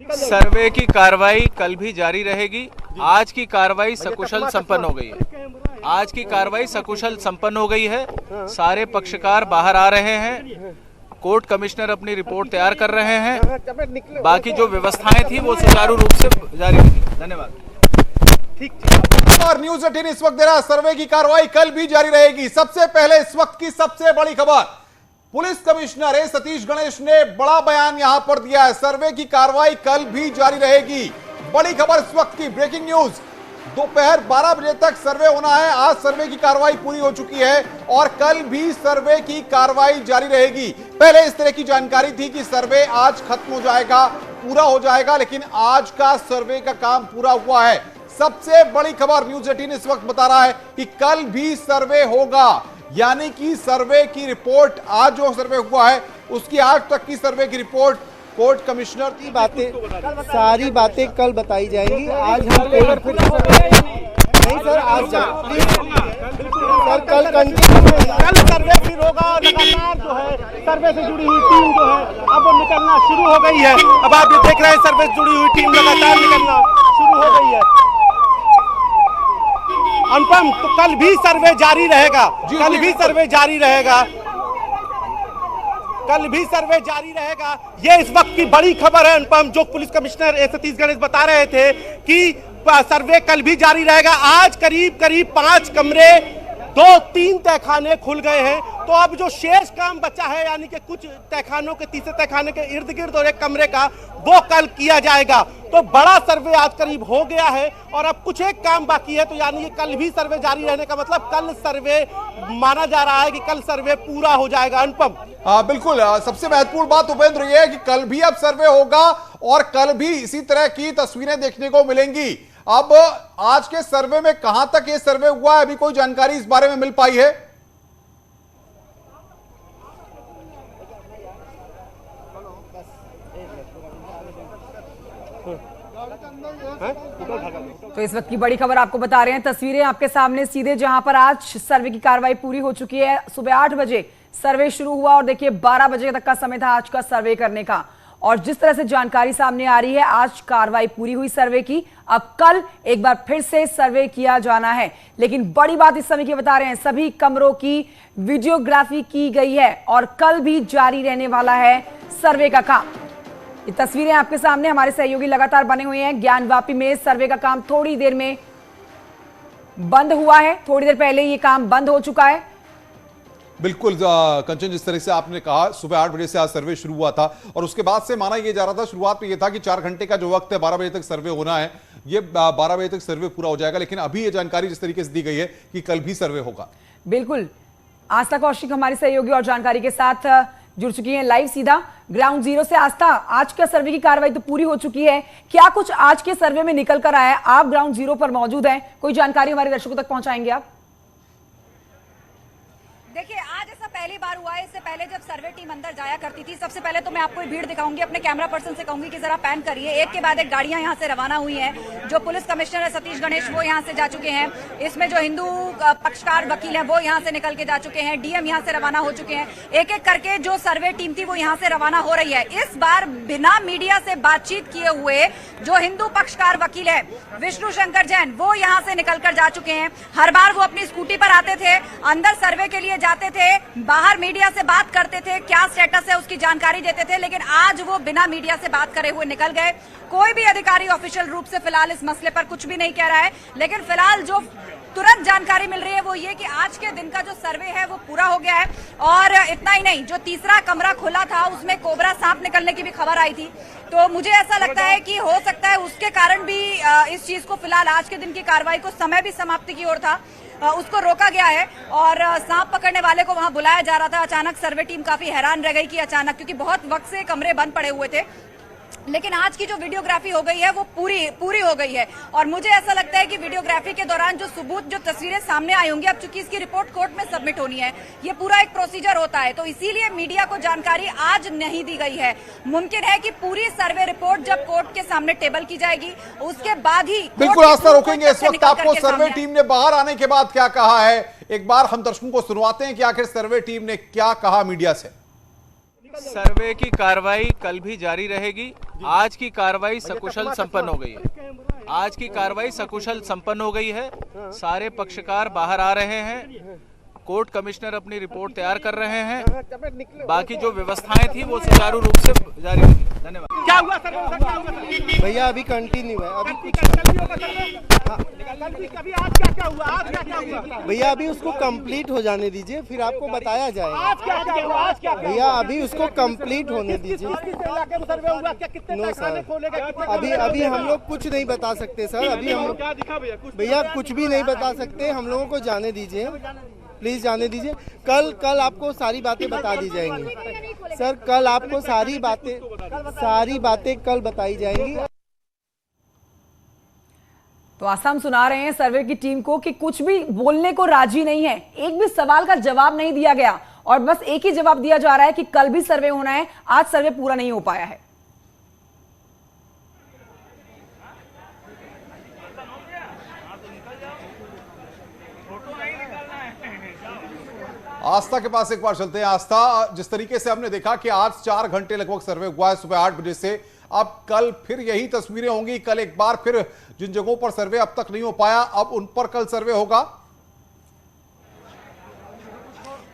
सर्वे की कार्रवाई कल भी जारी रहेगी। आज की कार्रवाई सकुशल संपन्न हो गई है। आज की कार्रवाई सकुशल संपन्न हो गई है। सारे पक्षकार बाहर आ रहे हैं। कोर्ट कमिश्नर अपनी रिपोर्ट तैयार कर रहे हैं। बाकी जो व्यवस्थाएं थी वो सुचारू रूप से जारी रही। धन्यवाद। और न्यूज 18 इस वक्त दे रहा सर्वे की कार्रवाई कल भी जारी रहेगी। सबसे पहले इस वक्त की सबसे बड़ी खबर, पुलिस कमिश्नर ए सतीश गणेश ने बड़ा बयान यहां पर दिया है। सर्वे की कार्रवाई कल भी जारी रहेगी। बड़ी खबर इस वक्त की, ब्रेकिंग न्यूज, दोपहर 12 बजे तक सर्वे होना है। आज सर्वे की कार्रवाई पूरी हो चुकी है और कल भी सर्वे की कार्रवाई जारी रहेगी। पहले इस तरह की जानकारी थी कि सर्वे आज खत्म हो जाएगा, पूरा हो जाएगा, लेकिन आज का सर्वे का काम पूरा हुआ है। सबसे बड़ी खबर न्यूज 18 इस वक्त बता रहा है कि कल भी सर्वे होगा, यानी कि सर्वे की रिपोर्ट आज जो सर्वे हुआ है उसकी आज तक की सर्वे की रिपोर्ट कोर्ट कमिश्नर की सारी बातें कल बताई जाएंगी। आज हम नहीं सर, आज सर कल सर्वे फिर होगा। लगातार जो है सर्वे से जुड़ी हुई टीम जो है अब वो निकलना शुरू हो गई है। अब आप ये देख रहे हैं सर्वे से जुड़ी हुई टीम लगातार निकलना शुरू हो गई है। अनुपम, तो कल भी सर्वे जारी रहेगा। कल भी सर्वे जारी रहेगा। कल भी सर्वे जारी रहेगा। ये इस वक्त की बड़ी खबर है अनुपम, जो पुलिस कमिश्नर ए सतीश गणेश बता रहे थे कि सर्वे कल भी जारी रहेगा। आज करीब 5 कमरे, 2-3 तहखाने खुल गए हैं। तो अब जो शेष काम बचा है, यानी कि कुछ तहखानों के, तीसरे तहखाने के इर्द गिर्द और एक कमरे का, वो कल किया जाएगा। तो बड़ा सर्वे आज करीब हो गया है और अब कुछ एक काम बाकी है। तो यानी कि कल भी सर्वे जारी रहने का मतलब कल सर्वे माना जा रहा है कि कल सर्वे पूरा हो जाएगा। अनुपम, बिल्कुल। सबसे महत्वपूर्ण बात उपेंद्र ये है कि कल भी अब सर्वे होगा और कल भी इसी तरह की तस्वीरें देखने को मिलेंगी। अब आज के सर्वे में कहां तक ये सर्वे हुआ है, अभी कोई जानकारी इस बारे में मिल पाई है? तो इस वक्त की बड़ी खबर आपको बता रहे हैं, तस्वीरें आपके सामने सीधे, जहां पर आज सर्वे की कार्रवाई पूरी हो चुकी है। सुबह 8 बजे सर्वे शुरू हुआ और देखिए 12 बजे तक का समय था आज का सर्वे करने का। और जिस तरह से जानकारी सामने आ रही है, आज कार्रवाई पूरी हुई सर्वे की। अब कल एक बार फिर से सर्वे किया जाना है। लेकिन बड़ी बात इस समय की बता रहे हैं, सभी कमरों की वीडियोग्राफी की गई है और कल भी जारी रहने वाला है सर्वे का काम। ये तस्वीरें आपके सामने, हमारे सहयोगी लगातार बने हुए हैं। ज्ञानवापी में सर्वे का काम थोड़ी देर में बंद हुआ है, थोड़ी देर पहले ये काम बंद हो चुका है। बिल्कुल कंचन, जिस तरह से आपने कहा सुबह 8 बजे से आज सर्वे शुरू हुआ था और उसके बाद से माना यह जा रहा था, शुरुआत में यह था कि 4 घंटे का जो वक्त है 12 बजे तक सर्वे होना है, ये 12 बजे तक सर्वे पूरा हो जाएगा। लेकिन अभी ये जानकारी जिस तरीके से दी गई है कि कल भी सर्वे होगा। बिल्कुल, आस्था कौशिक हमारी सहयोगी और जानकारी के साथ जुड़ चुकी हैं लाइव सीधा ग्राउंड जीरो से। आस्था, आज का सर्वे की कार्रवाई तो पूरी हो चुकी है, क्या कुछ आज के सर्वे में निकल कर आया है? आप ग्राउंड जीरो पर मौजूद हैं, कोई जानकारी हमारे दर्शकों तक पहुंचाएंगे आप? देखिए, आज ऐसा पहली बार हुआ है। इससे पहले जब सर्वे टीम अंदर जाया करती थी, सबसे पहले तो मैं आपको भीड़ दिखाऊंगी, अपने कैमरा पर्सन से कहूंगी कि जरा पैन करिए। एक के बाद एक गाड़ियां यहां से रवाना हुई हैं। जो पुलिस कमिश्नर है सतीश गणेश, वो यहां से जा चुके हैं। इसमें जो हिंदू पक्षकार वकील है वो यहां से निकल के जा चुके हैं। डीएम यहां से रवाना हो चुके हैं। एक एक करके जो सर्वे टीम थी वो यहां से रवाना हो रही है। इस बार बिना मीडिया से बातचीत किए हुए जो हिंदू पक्षकार वकील है विष्णु शंकर जैन, वो यहां से निकल कर जा चुके हैं। हर बार वो अपनी स्कूटी पर आते थे, अंदर सर्वे के लिए जाते थे, बाहर मीडिया से बात करते थे, क्या स्टेटस है उसकी जानकारी देते थे। लेकिन आज वो बिना मीडिया से बात करे हुए निकल गए। कोई भी अधिकारी ऑफिशियल रूप से फिलहाल इस मसले पर कुछ भी नहीं कह रहा है। लेकिन फिलहाल जो तुरंत जानकारी मिल रही है वो ये कि आज के दिन का जो सर्वे है वो पूरा हो गया है। और इतना ही नहीं, जो तीसरा कमरा खुला था उसमें कोबरा सांप निकलने की भी खबर आई थी। तो मुझे ऐसा लगता है कि हो सकता है उसके कारण भी इस चीज को फिलहाल आज के दिन की कार्रवाई को, समय भी समाप्ति की ओर था, उसको रोका गया है। और सांप पकड़ने वाले को वहां बुलाया जा रहा था। अचानक सर्वे टीम काफी हैरान रह गई कि अचानक, क्योंकि बहुत वक्त से कमरे बंद पड़े हुए थे। लेकिन आज की जो वीडियोग्राफी हो गई है वो पूरी हो गई है। और मुझे ऐसा लगता है कि वीडियोग्राफी के दौरान जो सबूत, जो तस्वीरें सामने आई होंगी, अब चूंकि इसकी रिपोर्ट कोर्ट में सबमिट होनी है, ये पूरा एक प्रोसीजर होता है, तो इसीलिए मीडिया को जानकारी आज नहीं दी गई है। मुमकिन है कि पूरी सर्वे रिपोर्ट जब कोर्ट के सामने टेबल की जाएगी उसके बाद ही। बिल्कुल आस्था, रोकेंगे इस वक्त आपको। सर्वे टीम ने बाहर आने के बाद क्या कहा है, एक बार हम दर्शकों को सुनवाते हैं कि आखिर सर्वे टीम ने क्या कहा मीडिया से। सर्वे की कार्रवाई कल भी जारी रहेगी। आज की कार्रवाई सकुशल संपन्न हो गई है। आज की कार्रवाई सकुशल संपन्न हो गई है। सारे पक्षकार बाहर आ रहे हैं। कोर्ट कमिश्नर अपनी रिपोर्ट तैयार कर रहे हैं। बाकी जो व्यवस्थाएं थी वो सुचारू रूप से जारी रही। धन्यवाद। क्या हुआ सर? भैया अभी कंटिन्यू है, अभी कुछ कभी आज क्या हुआ? आज क्या हुआ भैया अभी उसको कंप्लीट हो जाने दीजिए, फिर आपको बताया जाएगा। आज क्या हुआ? आज क्या भैया अभी उसको कंप्लीट होने दीजिए। इलाके में सर्वे हुआ क्या? कितने नो तहखाने खोले गए? सर, अभी हम लोग कुछ नहीं बता सकते सर। अभी हम क्या दिखा भैया कुछ भी नहीं बता सकते। हम लोगों को जाने दीजिए, प्लीज जाने दीजिए। कल आपको सारी बातें बता दी जाएंगी सर। कल आपको सारी बातें कल बताई जाएंगी। तो आसाम सुना रहे हैं सर्वे की टीम को कि कुछ भी बोलने को राजी नहीं है। एक भी सवाल का जवाब नहीं दिया गया और बस एक ही जवाब दिया जा रहा है कि कल भी सर्वे होना है, आज सर्वे पूरा नहीं हो पाया है। आस्था के पास एक बार चलते हैं। आस्था, जिस तरीके से हमने देखा कि आज 4 घंटे लगभग सर्वे हुआ है सुबह 8 बजे से, अब कल फिर यही तस्वीरें होंगी। कल एक बार फिर जिन जगहों पर सर्वे अब तक नहीं हो पाया, अब उन पर कल सर्वे होगा।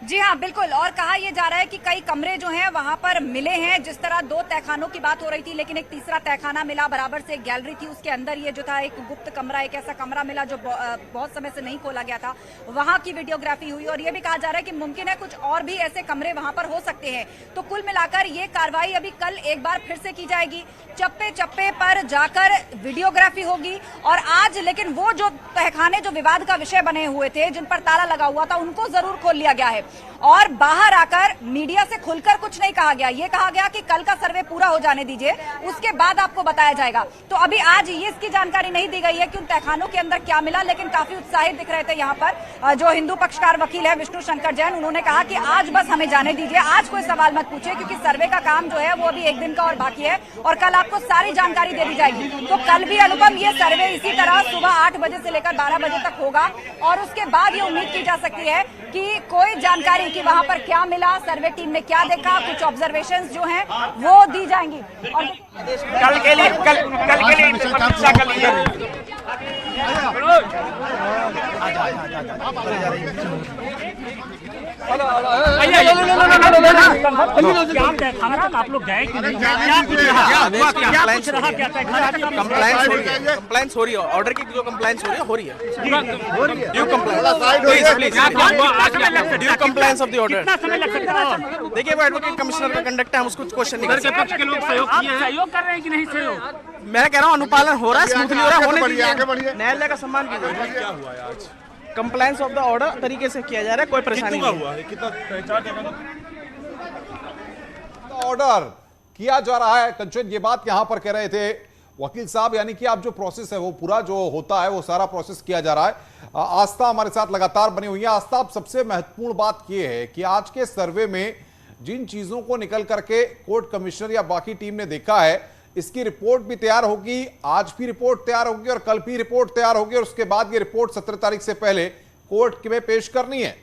जी हाँ, बिल्कुल। और कहा यह जा रहा है कि कई कमरे जो हैं वहां पर मिले हैं। जिस तरह 2 तहखानों की बात हो रही थी, लेकिन एक तीसरा तहखाना मिला, बराबर से एक गैलरी थी, उसके अंदर ये जो था एक गुप्त कमरा, एक ऐसा कमरा मिला जो बहुत समय से नहीं खोला गया था। वहां की वीडियोग्राफी हुई और ये भी कहा जा रहा है कि मुमकिन है कुछ और भी ऐसे कमरे वहां पर हो सकते हैं। तो कुल मिलाकर ये कार्रवाई अभी कल एक बार फिर से की जाएगी। चप्पे चप्पे पर जाकर वीडियोग्राफी होगी। और आज लेकिन वो जो तहखाने जो विवाद का विषय बने हुए थे, जिन पर ताला लगा हुआ था, उनको जरूर खोल लिया गया है। और बाहर आकर मीडिया से खुलकर कुछ नहीं कहा गया। ये कहा गया कि कल का सर्वे पूरा हो जाने दीजिए, उसके बाद आपको बताया जाएगा। तो अभी आज ये इसकी जानकारी नहीं दी गई है कि उन तहखानों के अंदर क्या मिला, लेकिन काफी उत्साहित दिख रहे थे यहाँ पर जो हिंदू पक्षकार वकील है विष्णु शंकर जैन। उन्होंने कहा कि आज बस हमें जाने दीजिए, आज कोई सवाल मत पूछिए, क्योंकि सर्वे का काम जो है वो अभी एक दिन का और बाकी है और कल आपको सारी जानकारी दे दी जाएगी। तो कल भी अनुपम ये सर्वे इसी तरह सुबह 8 बजे से लेकर 12 बजे तक होगा और उसके बाद ये उम्मीद की जा सकती है कि कोई जानकारी कि वहां पर क्या मिला, सर्वे टीम ने क्या देखा, कुछ ऑब्जर्वेशंस जो हैं वो दी जाएंगी। और कल के लिए प्रतीक्षा कर लीजिए। आप लोग गए कि नहीं? कंप्लेंट्स हो रही है, ऑर्डर की जो कंप्लेंट्स हो रही है due compliance of the order. देखिए वो एडवोकेट कमिश्नर का कंडक्ट है, हम उसको क्वेश्चन नहीं कर सकते। पक्ष के लोग सहयोग कर रहे हैं कि नहीं सहयोग? मैं कह रहा हूँ अनुपालन हो रहा है, स्मूथली हो रहा है, होने दीजिए। न्यायालय का सम्मान कीजिए। क्या हुआ है आज? कंप्लेंस ऑफ द ऑर्डर तरीके से किया जा रहा है, कोई परेशानी नहीं हुआ है। ऑर्डर किया जा रहा है। कंचन ये बात यहां पर कह रहे थे वकील साहब, यानी कि आप जो प्रोसेस है वो पूरा जो होता है वो सारा प्रोसेस किया जा रहा है। आस्था हमारे साथ लगातार बनी हुई है। आस्था, अब सबसे महत्वपूर्ण बात यह है कि आज के सर्वे में जिन चीजों को निकल करके कोर्ट कमिश्नर या बाकी टीम ने देखा है, इसकी रिपोर्ट भी तैयार होगी। आज भी रिपोर्ट तैयार होगी और कल भी रिपोर्ट तैयार होगी और उसके बाद ये रिपोर्ट 17 तारीख से पहले कोर्ट में पेश करनी है।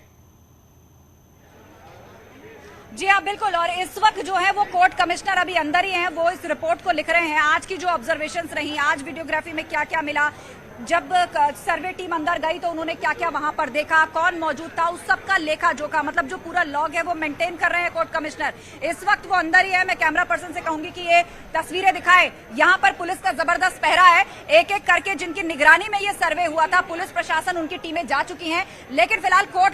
जी हाँ, बिल्कुल। और इस वक्त जो है वो कोर्ट कमिश्नर अभी अंदर ही हैं, वो इस रिपोर्ट को लिख रहे हैं। आज की जो ऑब्जर्वेशंस रही, आज वीडियोग्राफी में क्या क्या मिला, जब सर्वे टीम अंदर गई तो उन्होंने क्या क्या वहां पर देखा, कौन मौजूद था, उस सब का लेखा जोखा, मतलब जो पूरा लॉग है वो मेंटेन कर रहे हैं कोर्ट कमिश्नर। इस वक्त वो अंदर ही है। मैं कैमरा पर्सन से कहूंगी कि ये तस्वीरें दिखाए। यहाँ पर पुलिस का जबरदस्त पहरा है। एक एक करके जिनकी निगरानी में ये सर्वे हुआ था, पुलिस प्रशासन, उनकी टीमें जा चुकी हैं। लेकिन फिलहाल कोर्ट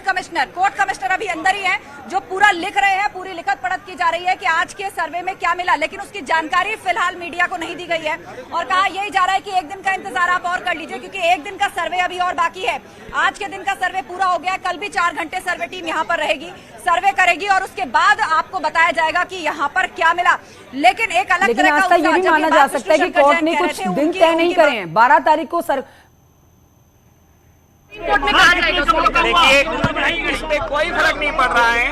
कमिश्नर अभी अंदर ही है, जो पूरा लिख रहे हैं। पूरी लिखत पढ़त की जा रही है कि आज के सर्वे में क्या मिला, लेकिन उसकी जानकारी फिलहाल मीडिया को नहीं दी गई है। और कहा यही जा रहा है कि एक दिन का इंतजार आप और कर लीजिए, क्योंकि एक दिन का सर्वे अभी और बाकी है। आज के दिन का सर्वे पूरा हो गया है। कल भी 4 घंटे सर्वे टीम यहाँ पर रहेगी, सर्वे करेगी और उसके बाद आपको बताया जाएगा कि यहाँ पर क्या मिला। लेकिन एक अलग तरह का ये भी माना जा सकता है कि कोर्ट ने कुछ दिन तय नहीं करे हैं। 12 तारीख को कोर्ट में कहा जाएगा। देखिए इस पे कोई फर्क नहीं पड़ रहा है,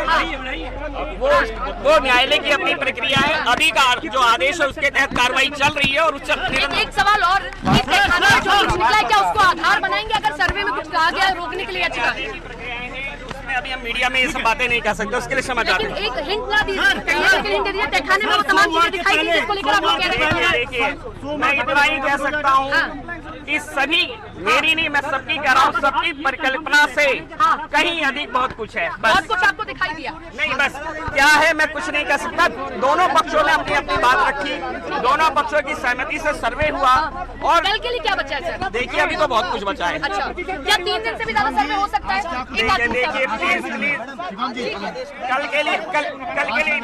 वो न्यायालय की अपनी प्रक्रिया है। अभी का जो आदेश है उसके तहत कार्रवाई चल रही है। और उस एक सवाल और, इस तहखाने में जो कुछ निकला है क्या उसको आधार बनाएंगे अगर सर्वे में कुछ कहा गया रोकने के लिए? अच्छा में अभी हम मीडिया में ये सब बातें नहीं कह सकते, उसके लिए क्षमा चाहते हैं। एक हिंट ना दीजिए, लेकिन हिंट दे दीजिए, तहखाने में वो तमाम चीजें दिखाई दी जिसको लेकर आप लोग कह रहे हैं। देखिए मैं इतना ही कह सकता हूँ कि सभी, मेरी नहीं मैं सबकी कह रहा हूँ, सबकी परिकल्पना से कहीं अधिक बहुत कुछ है। बहुत कुछ आपको दिखाई दिया नहीं, बस क्या है मैं कुछ नहीं कह सकता। दोनों पक्षों ने अपनी अपनी बात रखी, दोनों पक्षों की सहमति से सर्वे हुआ। और कल के लिए क्या बचा है सर? देखिए अभी तो बहुत कुछ बचा है। अच्छा, क्या 3 दिन से भी ज्यादा सर्वे हो सकता है? देखिए कल के लिए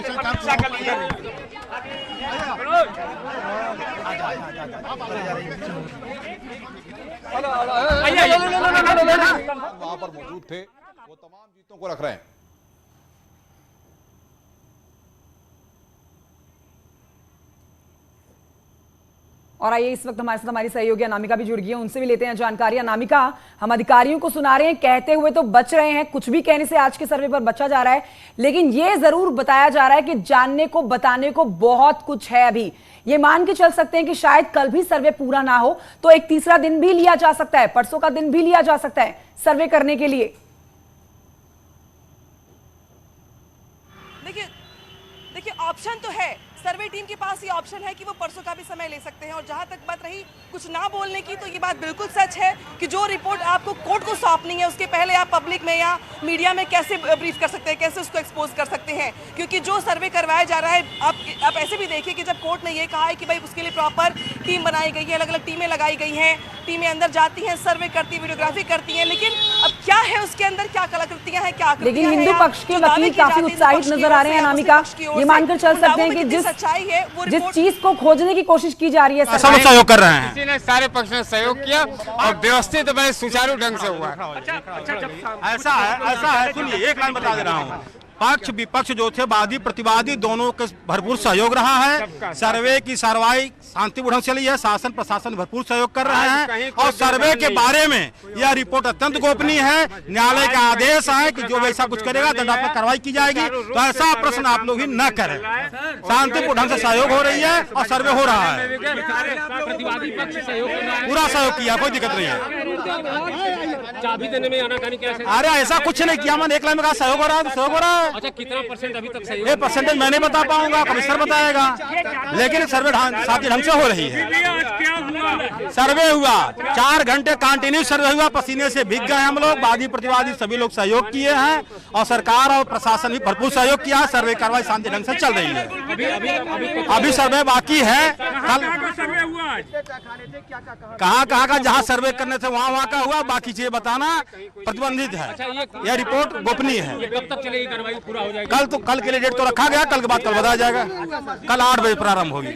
प्रतीक्षा कर लीजिए। वहां पर मौजूद थे वो तमाम जीतों को रख रहे हैं। और आइए इस वक्त हमारे साथ हमारी सहयोगी अनामिका भी जुड़ गई है, उनसे भी लेते हैं जानकारी। अनामिका, हम अधिकारियों को सुना रहे हैं, कहते हुए तो बच रहे हैं, कुछ भी कहने से आज के सर्वे पर बचा जा रहा है, लेकिन यह जरूर बताया जा रहा है कि जानने को बताने को बहुत कुछ है। अभी ये मान के चल सकते हैं कि शायद कल भी सर्वे पूरा ना हो तो एक तीसरा दिन भी लिया जा सकता है, परसों का दिन भी लिया जा सकता है सर्वे करने के लिए। देखिए ऑप्शन तो है, सर्वे टीम के पास ये ऑप्शन है कि वो परसों का भी समय ले सकते हैं। और जहां तक बात रही कुछ ना बोलने की, तो ये बात बिल्कुल सच है कि जो रिपोर्ट आपको कोर्ट को सौंपनी है उसके पहले आप पब्लिक में या मीडिया में कैसे ब्रीफ कर सकते हैं, कैसे उसको एक्सपोज कर सकते हैं। क्योंकि जो सर्वे करवाया जा रहा है, आप ऐसे भी देखिए कि जब कोर्ट ने ये कहा है कि भाई उसके लिए प्रॉपर टीम बनाई गई है, अलग अलग टीमें लगाई गई हैं, टीमें अंदर जाती हैं, सर्वे करती है, वीडियोग्राफी करती हैं, लेकिन अब क्या है उसके अंदर, क्या कलाकृतियां हैं, क्या आकृतियां लेकिन हैं, हिंदू पक्ष के वकील काफी उत्साहित नजर आ रहे हैं अनामिका, ये मानकर चल सकते हैं कि जिस चीज को खोजने की कोशिश की जा रही है सब सहयोग कर रहे हैं। किसी ने सारे पक्ष ने सहयोग किया और व्यवस्थित बड़े सुचारू ढंग से हुआ। ऐसा है सुनिए, एक लाइन बता दे रहा हूँ। पक्ष विपक्ष जो थे, वादी प्रतिवादी, दोनों का भरपूर सहयोग रहा है। सर्वे की कार्रवाई शांतिपूर्ण चली है, शासन प्रशासन भरपूर सहयोग कर रहे हैं। और सर्वे के बारे में यह रिपोर्ट अत्यंत गोपनीय है। न्यायालय का आदेश है कि जो वैसा कुछ करेगा दंडात्मक कार्रवाई की जाएगी। तो ऐसा प्रश्न आप लोग ही न करें। शांतिपूर्ण ढंग से सहयोग हो रही है और सर्वे हो रहा है, पूरा सहयोग किया, कोई दिक्कत नहीं है। चाबी देने में आनाकानी कैसे? अरे ऐसा कुछ नहीं किया, मैंने एक लाइन में कहा सहयोग हो रहा है तो सहयोग हो रहा है। अच्छा, कितना परसेंट अभी तक सहयोग? ये परसेंटेज मैं नहीं बता पाऊंगा, कमिश्नर बताएगा, लेकिन सर्वे साथी ढंग से हो रही है। सर्वे हुआ 4 घंटे कंटिन्यू सर्वे हुआ, पसीने से भीग गए हम लोग। वादी प्रतिवादी सभी लोग सहयोग किए हैं और सरकार और प्रशासन भी भरपूर सहयोग किया है। सर्वे कार्रवाई शांति ढंग से चल रही है। अभी सर्वे बाकी है। कल कहाँ का जहाँ सर्वे करने थे वहाँ का हुआ, बाकी चीजें बताना प्रतिबंधित है। यह रिपोर्ट गोपनीय है। कब तक चलेगी कार्रवाई, पूरा हो जाएगा? कल के लिए डेट तो रखा गया, कल के बाद कल बताया जाएगा। कल 8 बजे प्रारंभ होगी।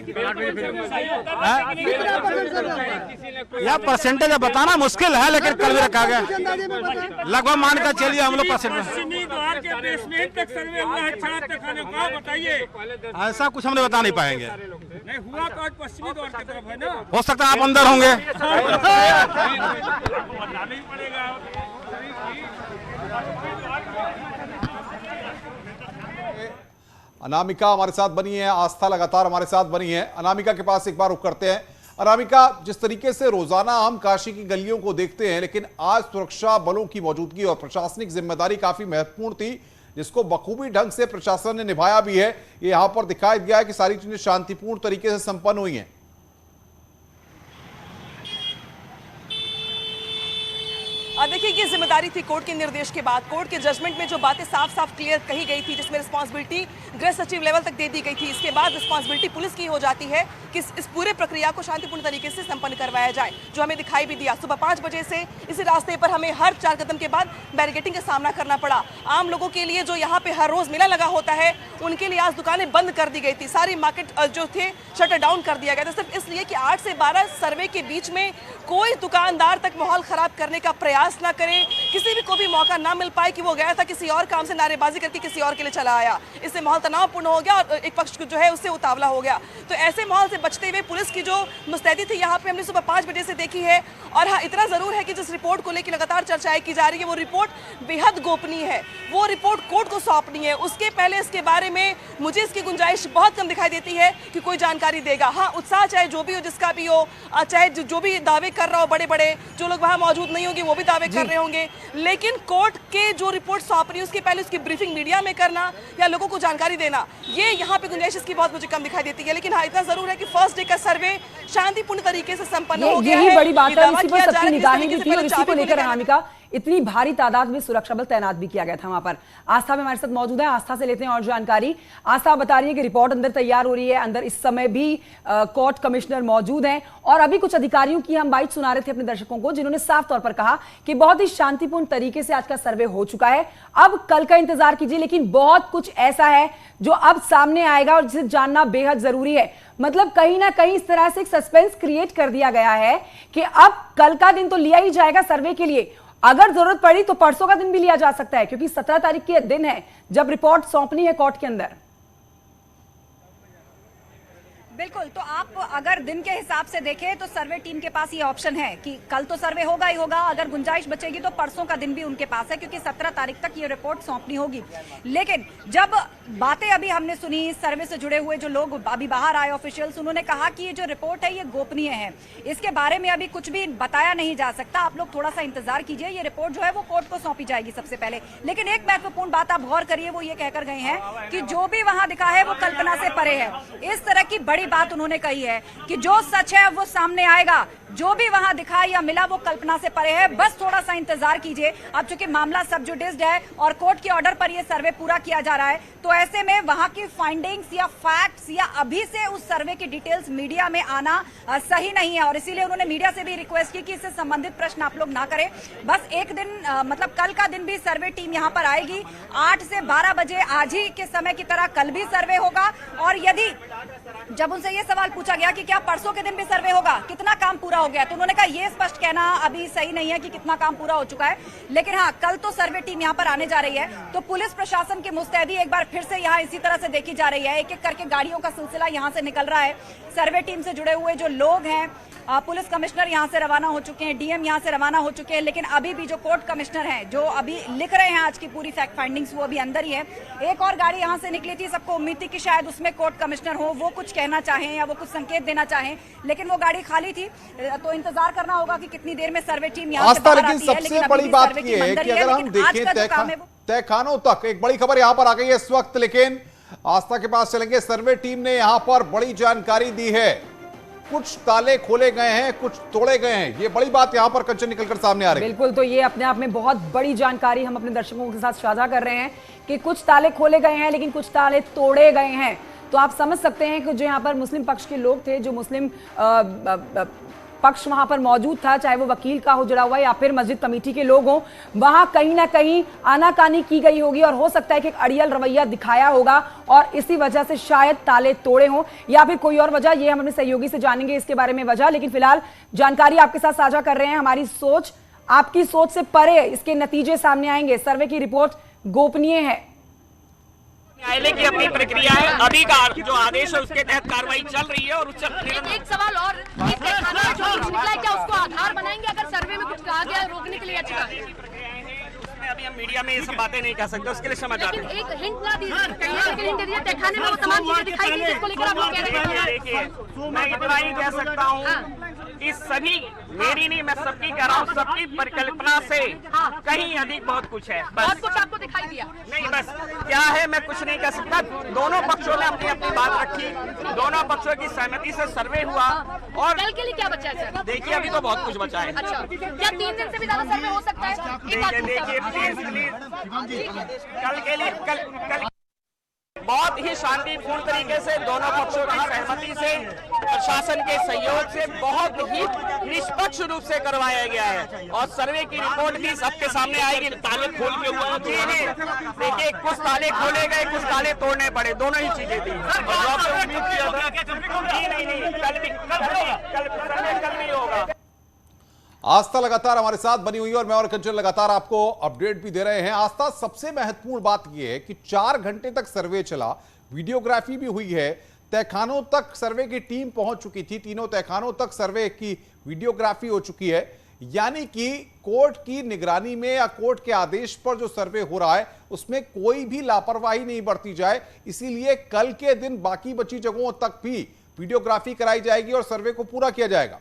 यह परसेंटेज बताना मुश्किल है, लेकिन कल भी रखा गया। लगभग मान कर चलिए हम लोग परसेंटेज। ऐसा कुछ हमने बता नहीं पाएंगे। हुआ तो आज पश्चिमी द्वार की तरफ है ना, हो सकता है आप अंदर होंगे। अनामिका हमारे साथ बनी है, आस्था लगातार हमारे साथ बनी है। अनामिका के पास एक बार रुक करते हैं। अनामिका, जिस तरीके से रोजाना हम काशी की गलियों को देखते हैं, लेकिन आज सुरक्षा बलों की मौजूदगी और प्रशासनिक जिम्मेदारी काफी महत्वपूर्ण थी, जिसको बखूबी ढंग से प्रशासन ने निभाया भी है। ये यहां पर दिखाया गया है कि सारी चीजें शांतिपूर्ण तरीके से संपन्न हुई हैं। देखिए ये जिम्मेदारी थी कोर्ट के निर्देश के बाद, कोर्ट के जजमेंट में जो बातें साफ साफ क्लियर कही गई थी, जिसमें रिस्पांसिबिलिटी गृह सचिव लेवल तक दे दी गई थी। इसके बाद रिस्पांसिबिलिटी पुलिस की हो जाती है कि इस पूरे प्रक्रिया को शांतिपूर्ण तरीके से संपन्न करवाया जाए, जो हमें दिखाई भी दिया। सुबह 5 बजे से इसी रास्ते पर हमें हर 4 कदम के बाद बैरिकेडिंग का सामना करना पड़ा। आम लोगों के लिए जो यहाँ पे हर रोज मेला लगा होता है, उनके लिए आज दुकानें बंद कर दी गई थी। सारी मार्केट जो थे शटर डाउन कर दिया गया था, सिर्फ इसलिए कि 8 से 12 सर्वे के बीच में कोई दुकानदार तक माहौल खराब करने का प्रयास ना करे, किसी भी को भी मौका ना मिल पाए कि वो गया था किसी और काम से, नारेबाजी करके किसी और के लिए चला आया। इससे माहौल तनावपूर्ण हो गया और एक पक्ष जो है उससे उतावला हो गया। तो ऐसे माहौल से बचते हुए पुलिस की जो मुस्तैदी थी यहाँ पे हमने सुबह 5 बजे से देखी है। और हाँ, इतना जरूर है कि जिस रिपोर्ट को लेकर लगातार चर्चाएं की जा रही है, वो रिपोर्ट बेहद गोपनीय है। वो रिपोर्ट कोर्ट को सौंपनी है, उसके पहले इसके बारे में मुझे इसकी गुंजाइश बहुत कम दिखाई देती है कि कोई जानकारी देगा। हाँ, उत्साह चाहे जो भी हो, जिसका भी हो, चाहे जो भी दावे कर रहा हो, बड़े बड़े जो लोग वहाँ मौजूद नहीं होंगे वो भी दावे कर रहे होंगे, लेकिन कोर्ट के जो रिपोर्ट सौंप रही है उसके पहले उसकी ब्रीफिंग मीडिया में करना या लोगों को जानकारी देना, ये यहाँ पे गुंजाइश इसकी बहुत मुझे कम दिखाई देती है। लेकिन हाँ, इतना जरूर है कि फर्स्ट डे का सर्वे शांतिपूर्ण तरीके से संपन्न हो गया है। यही बड़ी बात है, इसी पर सबकी निगाहें भी थी और इसी को लेकर अनामिका इतनी भारी तादाद में सुरक्षा बल तैनात भी किया गया था वहां पर। आस्था में हमारे साथ मौजूद है, आस्था से लेते हैं और जानकारी। आस्था बता रही है कि रिपोर्ट अंदर तैयार हो रही है, अंदर इस समय भी कोर्ट कमिश्नर मौजूद हैं और अभी कुछ अधिकारियों की हम बाइट सुना रहे थे अपने दर्शकों को, जिन्होंने साफ तौर पर कहा कि बहुत ही शांतिपूर्ण तरीके से आज का सर्वे हो चुका है, अब कल का इंतजार कीजिए। लेकिन बहुत कुछ ऐसा है जो अब सामने आएगा और जिसे जानना बेहद जरूरी है। मतलब कहीं ना कहीं इस तरह से एक सस्पेंस क्रिएट कर दिया गया है कि अब कल का दिन तो लिया ही जाएगा सर्वे के लिए, अगर जरूरत पड़ी तो परसों का दिन भी लिया जा सकता है, क्योंकि 17 तारीख के दिन है जब रिपोर्ट सौंपनी है कोर्ट के अंदर। बिल्कुल, तो आप अगर दिन के हिसाब से देखें तो सर्वे टीम के पास ये ऑप्शन है कि कल तो सर्वे होगा ही होगा, अगर गुंजाइश बचेगी तो परसों का दिन भी उनके पास है, क्योंकि 17 तारीख तक ये रिपोर्ट सौंपनी होगी। लेकिन जब बातें अभी हमने सुनी सर्वे से जुड़े हुए जो लोग अभी बाहर आए ऑफिशियल्स, उन्होंने कहा कि ये जो रिपोर्ट है ये गोपनीय है, इसके बारे में अभी कुछ भी बताया नहीं जा सकता, आप लोग थोड़ा सा इंतजार कीजिए, ये रिपोर्ट जो है वो कोर्ट को सौंपी जाएगी सबसे पहले। लेकिन एक महत्वपूर्ण बात आप गौर करिए, वो ये कहकर गए हैं कि जो भी वहां दिखा है वो कल्पना से परे है। इस तरह की बड़ी बात उन्होंने कही है कि जो सच है वो सामने आएगा, जो भी वहां दिखा या मिला वो कल्पना से परे है, बस थोड़ा सा इंतजार कीजिए। अब चूंकि मामला सब जुडिस्ड है और कोर्ट के ऑर्डर पर ये सर्वे पूरा किया जा रहा है, तो ऐसे में वहां की फाइंडिंग्स या फैक्ट्स या अभी से उस सर्वे की डिटेल्स मीडिया में आना सही नहीं है, और इसीलिए उन्होंने मीडिया से भी रिक्वेस्ट की कि इससे संबंधित प्रश्न आप लोग ना करें। बस एक दिन मतलब कल का दिन भी सर्वे टीम यहां पर आएगी 8 से 12 बजे, आज ही के समय की तरह कल भी सर्वे होगा। और यदि जब उनसे ये सवाल पूछा गया कि क्या परसों के दिन भी सर्वे होगा, कितना काम पूरा हो गया, तो उन्होंने कहा ये स्पष्ट कहना अभी सही नहीं है कि कितना काम पूरा हो चुका है, लेकिन हाँ कल तो सर्वे टीम यहाँ पर आने जा रही है। तो पुलिस प्रशासन की मुस्तैदी एक बार फिर से यहाँ इसी तरह से देखी जा रही है, एक एक करके गाड़ियों का सिलसिला यहाँ से निकल रहा है। सर्वे टीम से जुड़े हुए जो लोग हैं, पुलिस कमिश्नर यहाँ से रवाना हो चुके हैं, डीएम यहाँ से रवाना हो चुके हैं, लेकिन अभी भी जो कोर्ट कमिश्नर हैं जो अभी लिख रहे हैं आज की पूरी फैक्ट फाइंडिंग्स, वो अभी अंदर ही है। एक और गाड़ी यहाँ से निकली थी, सबको उम्मीद थी कि शायद उसमें कोर्ट कमिश्नर हो, वो कुछ कहना चाहें या वो कुछ संकेत देना चाहें, लेकिन वो गाड़ी खाली थी। तो इंतजार करना होगा कि कितनी देर में सर्वे टीम यहाँ से बाहर आती है। सबसे बड़ी बात ये है कि अगर हम देखें तहखानों तक, एक बड़ी खबर यहाँ पर आ गई है इस वक्त, लेकिन आस्था के पास चलेंगे। सर्वे टीम ने यहाँ पर बड़ी जानकारी दी है, कुछ ताले खोले गए हैं, कुछ तोड़े गए हैं, ये बड़ी बात यहां पर कंचन निकलकर सामने आ रही है। बिल्कुल, तो ये अपने आप में बहुत बड़ी जानकारी हम अपने दर्शकों के साथ साझा कर रहे हैं कि कुछ ताले खोले गए हैं लेकिन कुछ ताले तोड़े गए हैं। तो आप समझ सकते हैं कि जो यहाँ पर मुस्लिम पक्ष के लोग थे, जो मुस्लिम पक्ष वहां पर मौजूद था, चाहे वो वकील का हो जुड़ा हुआ या फिर मस्जिद कमेटी के लोग हों, वहां कहीं ना कहीं आनाकानी की गई होगी और हो सकता है कि एक अड़ियल रवैया दिखाया होगा और इसी वजह से शायद ताले तोड़े हों या फिर कोई और वजह। ये हम अपने सहयोगी से जानेंगे इसके बारे में वजह, लेकिन फिलहाल जानकारी आपके साथ साझा कर रहे हैं। हमारी सोच आपकी सोच से परे इसके नतीजे सामने आएंगे। सर्वे की रिपोर्ट गोपनीय है, न्यायालय की अपनी प्रक्रिया है, अभी का जो आदेश है उसके तहत कार्रवाई चल रही है। और एक सवाल और, जो निकला है क्या उसको आधार बनाएंगे अगर सर्वे में कुछ कहा गया रोकने के लिए? उसमें अभी हम मीडिया में ये सब बातें नहीं कह सकते, उसके लिए क्षमा चाहते हैं। एक हिंट ना दीजिए, तहखाने में वो तमाम चीजें दिखाई दी जिसको लेकर आप लोग कह रहे हैं। देखिए मैं इतना ही कह सकता हूँ, इस सभी मेरी नहीं मैं सबकी कह रहा हूँ, सबकी परिकल्पना से कहीं अधिक बहुत कुछ है। बहुत कुछ आपको दिखाई दिया नहीं, बस क्या है मैं कुछ नहीं कह सकता। दोनों पक्षों ने अपनी अपनी बात रखी, दोनों पक्षों की सहमति से सर्वे हुआ। और कल के लिए क्या बचा है सर? देखिए अभी तो बहुत कुछ बचा है। अच्छा, क्या 3 दिन से भी ज्यादा सर्वे हो सकता है? देखिए कल के लिए कल बहुत ही शांतिपूर्ण तरीके से दोनों पक्षों की सहमति से, प्रशासन के सहयोग से बहुत ही निष्पक्ष रूप से करवाया गया है। और सर्वे की रिपोर्ट भी सबके सामने आएगी। ताले खोल के हुआ देखिए, कुछ ताले खोले गए, कुछ ताले तोड़ने पड़े, दोनों ही चीजें थी। कल भी होगा। आस्था लगातार हमारे साथ बनी हुई है और मैं और कंचन लगातार आपको अपडेट भी दे रहे हैं। आस्था, सबसे महत्वपूर्ण बात यह है कि 4 घंटे तक सर्वे चला, वीडियोग्राफी भी हुई है, तहखानों तक सर्वे की टीम पहुंच चुकी थी, तीनों तहखानों तक सर्वे की वीडियोग्राफी हो चुकी है। यानी कि कोर्ट की निगरानी में या कोर्ट के आदेश पर जो सर्वे हो रहा है उसमें कोई भी लापरवाही नहीं बरती जाए, इसीलिए कल के दिन बाकी बची जगहों तक भी वीडियोग्राफी कराई जाएगी और सर्वे को पूरा किया जाएगा।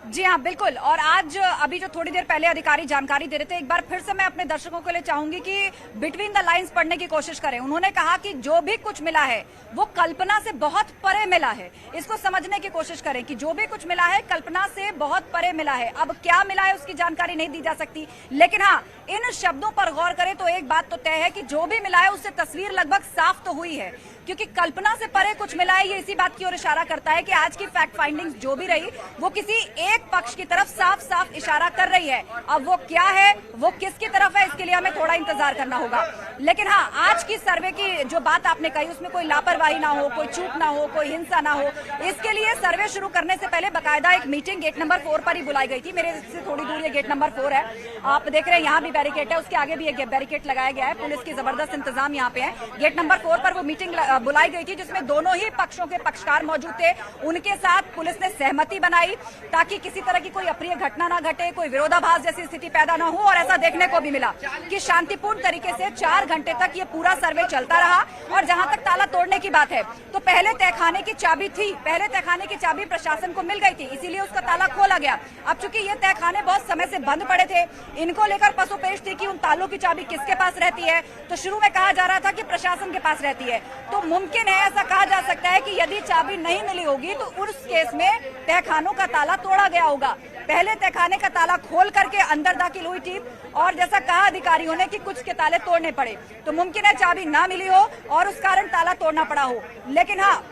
जी हाँ, बिल्कुल। और आज अभी जो थोड़ी देर पहले अधिकारी जानकारी दे रहे थे, एक बार फिर से मैं अपने दर्शकों के लिए चाहूंगी कि बिटवीन द लाइंस पढ़ने की कोशिश करें। उन्होंने कहा कि जो भी कुछ मिला है वो कल्पना से बहुत परे मिला है। इसको समझने की कोशिश करें कि जो भी कुछ मिला है कल्पना से बहुत परे मिला है। अब क्या मिला है उसकी जानकारी नहीं दी जा सकती, लेकिन हाँ, इन शब्दों पर गौर करें तो एक बात तो तय है कि जो भी मिला है उससे तस्वीर लगभग साफ तो हुई है, क्योंकि कल्पना से परे कुछ मिला है। ये इसी बात की ओर इशारा करता है कि आज की फैक्ट फाइंडिंग्स जो भी रही वो किसी एक पक्ष की तरफ साफ साफ इशारा कर रही है। अब वो क्या है, वो किसकी तरफ है, इसके लिए हमें थोड़ा इंतजार करना होगा। लेकिन हाँ, आज की सर्वे की जो बात आपने कही उसमें कोई लापरवाही ना हो, कोई चूक ना हो, कोई हिंसा ना हो, इसके लिए सर्वे शुरू करने से पहले बाकायदा एक मीटिंग गेट नंबर 4 पर ही बुलाई गई थी। मेरे से थोड़ी दूर ये गेट नंबर 4 है, आप देख रहे हैं यहाँ भी बैरिकेड है, उसके आगे भी एक बैरिकेड लगाया गया है। पुलिस की जबरदस्त इंतजाम यहाँ पे है। गेट नंबर 4 पर वो मीटिंग बुलाई गई थी जिसमें दोनों ही पक्षों के पक्षकार मौजूद थे। उनके साथ पुलिस ने सहमति बनाई ताकि किसी तरह की कोई अप्रिय घटना ना घटे, कोई विरोधाभास जैसी स्थिति पैदा ना हो। और ऐसा देखने को भी मिला कि शांतिपूर्ण तरीके से 4 घंटे तक ये पूरा सर्वे चलता रहा। और जहां तक ताला तोड़ने की बात है तो पहले तहखाने की चाबी थी, पहले तहखाने की चाबी प्रशासन को मिल गई थी, इसीलिए उसका ताला खोला गया। अब चूंकि ये तहखाने बहुत समय से बंद पड़े थे, इनको लेकर पसोपेश थी कि उन तालों की चाबी किसके पास रहती है। तो शुरू में कहा जा रहा था कि प्रशासन के पास रहती है। तो मुमकिन है, ऐसा कहा जा सकता है कि यदि चाबी नहीं मिली होगी तो उस केस में तहखानों का ताला तोड़ा गया होगा। पहले तहखाने का ताला खोल करके अंदर दाखिल हुई टीम, और जैसा कहा अधिकारियों ने कि कुछ के ताले तोड़ने पड़े, तो मुमकिन है चाबी ना मिली हो और उस कारण ताला तोड़ना पड़ा हो। लेकिन हाँ,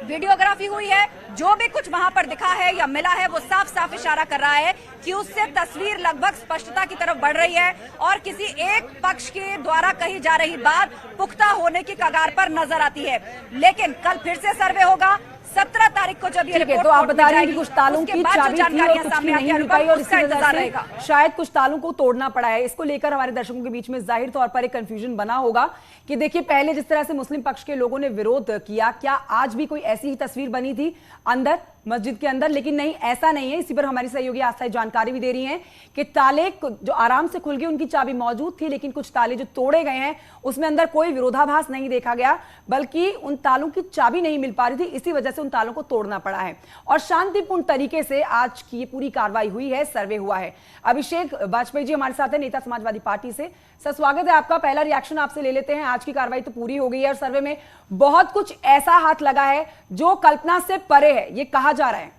वीडियोग्राफी हुई है, जो भी कुछ वहां पर दिखा है या मिला है वो साफ साफ इशारा कर रहा है कि उससे तस्वीर लगभग स्पष्टता की तरफ बढ़ रही है और किसी एक पक्ष के द्वारा कही जा रही बात पुख्ता होने की कगार पर नजर आती है। लेकिन कल फिर से सर्वे होगा 17 तारीख को जब ये रिपोर्ट तो आप बता रहे हैं कि कुछ तालों की चाबी थी और कुछ की नहीं मिल पाई और इसकी वजह से शायद कुछ तालों को तोड़ना पड़ा है। इसको लेकर हमारे दर्शकों के बीच में जाहिर तौर पर एक कंफ्यूजन बना होगा कि देखिए, पहले जिस तरह से मुस्लिम पक्ष के लोगों ने विरोध किया, क्या आज भी कोई ऐसी ही तस्वीर बनी थी अंदर मस्जिद के अंदर? लेकिन नहीं, ऐसा नहीं है। इसी पर हमारी सहयोगी आस्था जानकारी भी दे रही हैं कि ताले जो आराम से खुल गए उनकी चाबी मौजूद थी, लेकिन कुछ ताले जो तोड़े गए हैं उसमें अंदर कोई विरोधाभास नहीं देखा गया, बल्कि उन तालों की चाबी नहीं मिल पा रही थी, इसी वजह से उन तालों को तोड़ना पड़ा है। और शांतिपूर्ण तरीके से आज की ये पूरी कार्रवाई हुई है, सर्वे हुआ है। अभिषेक वाजपेयी जी हमारे साथ है, नेता समाजवादी पार्टी से। सर, स्वागत है आपका। पहला रिएक्शन आपसे ले लेते हैं। आज की कार्रवाई तो पूरी हो गई है और सर्वे में बहुत कुछ ऐसा हाथ लगा है जो कल्पना से परे है, ये कहा जा रहा है।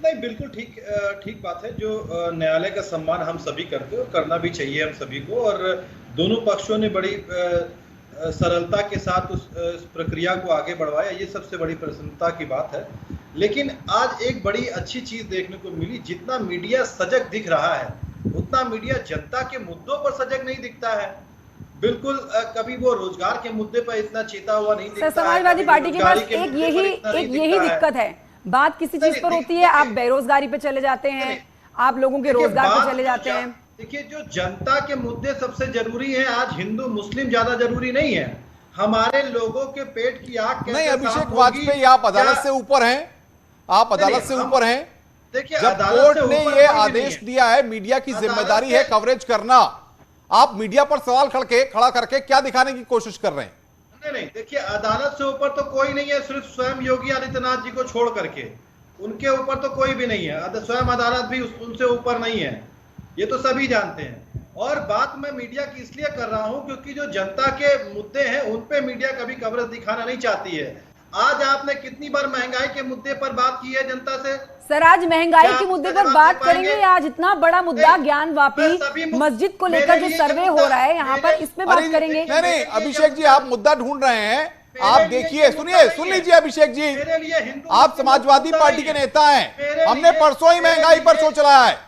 नहीं, बिल्कुल ठीक बात है। जो न्यायालय का सम्मान हम सभी करते हैं और करना भी चाहिए हम सभी को, और दोनों पक्षों ने बड़ी सरलता के साथ उस प्रक्रिया को आगे बढ़वाया, ये सबसे बड़ी प्रसन्नता की बात है। लेकिन आज एक बड़ी अच्छी चीज देखने को मिली, जितना मीडिया सजग दिख रहा है उतना मीडिया जनता के मुद्दों पर सजग नहीं दिखता है। बिल्कुल, कभी वो रोजगार के मुद्दे पर इतना चेता हुआ नहीं दिखता है। समाजवादी पार्टी के पास एक यही दिक्कत है, बात किसी चीज पर होती है, आप बेरोजगारी पे चले जाते हैं, आप लोगों के रोजगार पे चले जाते हैं। देखिए, जो जनता के मुद्दे सबसे जरूरी है, आज हिंदू मुस्लिम ज्यादा जरूरी नहीं है। हमारे लोगों के पेट की आग कैसे नहीं, अभिषेक वाजपेयी, आप अदालत से ऊपर हैं, आप अदालत से ऊपर हैं। देखिए, जब कोर्ट ने ये आदेश दिया है, मीडिया की जिम्मेदारी है कवरेज करना, आप मीडिया पर सवाल खड़ा करके क्या दिखाने की कोशिश कर रहे हैं? नहीं, देखिए, अदालत से ऊपर तो कोई नहीं है, सिर्फ स्वयं योगी आदित्यनाथ जी को छोड़ करके उनके ऊपर तो कोई भी नहीं है। स्वयं अदालत भी उनसे ऊपर नहीं है, ये तो सभी जानते हैं। और बात मैं मीडिया की इसलिए कर रहा हूं क्योंकि जो जनता के मुद्दे हैं उन पे मीडिया कभी कवरेज दिखाना नहीं चाहती है। आज आपने कितनी बार महंगाई के मुद्दे पर बात की है जनता से? सर, आज महंगाई के मुद्दे पर बात करेंगे या आज इतना बड़ा मुद्दा ज्ञानवापी मस्जिद को लेकर जो सर्वे हो रहा है यहाँ पर, इसमें बात करेंगे? नहीं, अभिषेक जी, आप मुद्दा ढूंढ रहे हैं। आप देखिए, सुन लीजिए अभिषेक जी, आप समाजवादी पार्टी के नेता हैं, हमने परसों ही महंगाई पर सोच रहा है।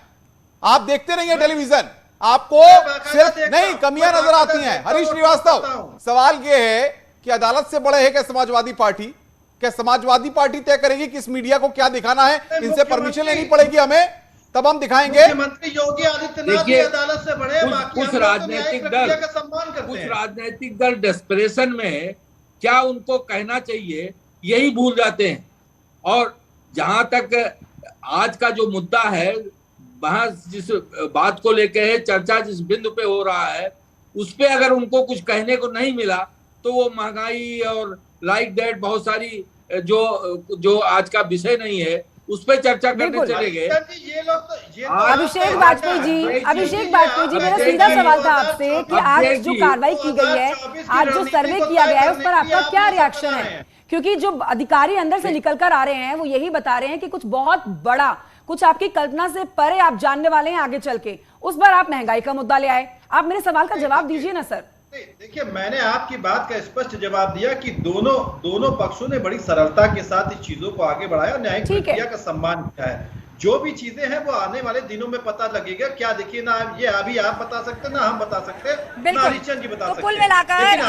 आप देखते नहीं है टेलीविजन, आपको सिर्फ नहीं कमियां नजर आती हैं। हरीश श्रीवास्तव, सवाल यह है कि अदालत से बड़े है क्या समाजवादी पार्टी? क्या समाजवादी पार्टी तय करेगी कि इस मीडिया को क्या दिखाना है? इनसे परमिशन लेनी पड़ेगी हमें, तब हम दिखाएंगे। मुख्यमंत्री योगी आदित्यनाथ जी अदालत से बड़े, कुछ राजनीतिक दल डेस्परेशन में क्या उनको कहना चाहिए यही भूल जाते हैं। और जहां तक आज का जो मुद्दा है, वहां जिस बात को लेकर है चर्चा, जिस बिंदु पे हो रहा है, उस पे अगर उनको कुछ कहने को नहीं मिला तो वो महंगाई और लाइक दैट बहुत सारी जो आज का विषय नहीं है उस पर चर्चा करने चले गए। अभिषेक वाजपेयी जी मेरा सीधा सवाल था आपसे कि आज जो कार्रवाई की गई है, आज जो सर्वे किया गया है, उस पर आपका क्या रिएक्शन है? क्योंकि जो अधिकारी अंदर से निकल कर आ रहे हैं वो यही बता रहे हैं कि कुछ बहुत बड़ा, कुछ आपकी कल्पना से परे आप जानने वाले हैं आगे चल के। उस बार आप महंगाई का मुद्दा ले आए। आप मेरे सवाल का जवाब दीजिए ना सर। देखिए, मैंने आपकी बात का स्पष्ट जवाब दिया कि दोनों पक्षों ने बड़ी सरलता के साथ इस चीजों को आगे बढ़ाया और न्यायिक प्रक्रिया का सम्मान किया है। जो भी चीजें हैं वो आने वाले दिनों में पता लगेगा। क्या देखिए ना, ये अभी आप बता सकते, ना हम बता सकते, ना हरिचंद जी बता सकते। तो कुल मिलाकर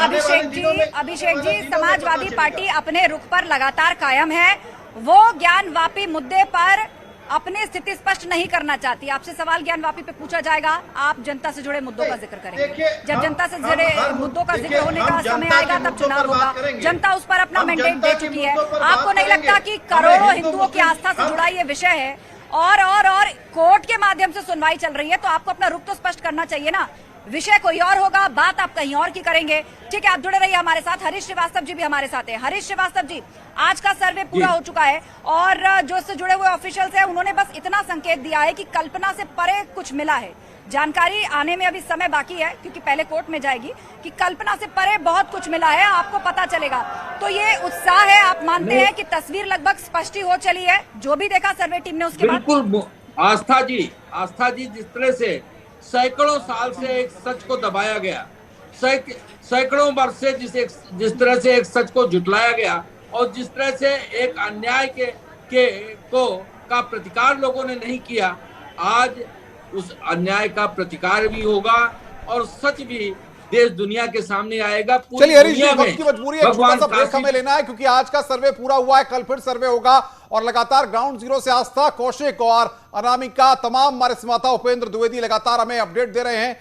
अभिषेक जी समाजवादी पार्टी अपने रुख पर लगातार कायम है। वो ज्ञानवापी मुद्दे पर अपनी स्थिति स्पष्ट नहीं करना चाहती। आपसे सवाल ज्ञानवापी पे पूछा जाएगा, आप जनता से जुड़े मुद्दों का जिक्र करेंगे। जब जनता से जुड़े मुद्दों का जिक्र होने का समय आएगा तब चुनाव होगा। जनता उस पर अपना मैंडेट दे चुकी है। आपको नहीं लगता कि करोड़ों हिंदुओं की आस्था से जुड़ा ये विषय है और कोर्ट के माध्यम से सुनवाई चल रही है, तो आपको अपना रुख तो स्पष्ट करना चाहिए ना। विषय कोई और होगा, बात आप कहीं और की करेंगे। ठीक है, आप जुड़े रहिए हमारे साथ। हरीश श्रीवास्तव जी भी हमारे साथ हैं। हरीश श्रीवास्तव जी, आज का सर्वे पूरा हो चुका है और जो इससे जुड़े हुए ऑफिशियल्स हैं उन्होंने बस इतना संकेत दिया है कि कल्पना से परे कुछ मिला है। जानकारी आने में अभी समय बाकी है क्योंकि पहले कोर्ट में जाएगी कि कल्पना से परे बहुत कुछ मिला है, आपको पता चलेगा। तो ये उत्साह है, आप मानते हैं कि तस्वीर लगभग स्पष्ट ही हो चली है जो भी देखा सर्वे टीम ने उसके बाद? बिल्कुल आस्था जी, जिस तरह से सैकड़ों साल से एक सच को दबाया गया, सैकड़ों वर्ष से जिस तरह से एक सच को झुटलाया गया और जिस तरह से एक अन्याय का प्रतिकार लोगों ने नहीं किया, आज उस अन्याय का प्रतिकार भी होगा और सच भी देश दुनिया के सामने आएगा। चलिए हरीश जी, वक्त की मजबूरी है, छोटा सा ब्रेक हमें लेना है क्योंकि आज का सर्वे पूरा हुआ है, कल फिर सर्वे होगा और लगातार ग्राउंड जीरो से आस्था, कौशिक और अनामिका, तमाम हमारे संवाददाता उपेंद्र द्विवेदी लगातार हमें अपडेट दे रहे हैं।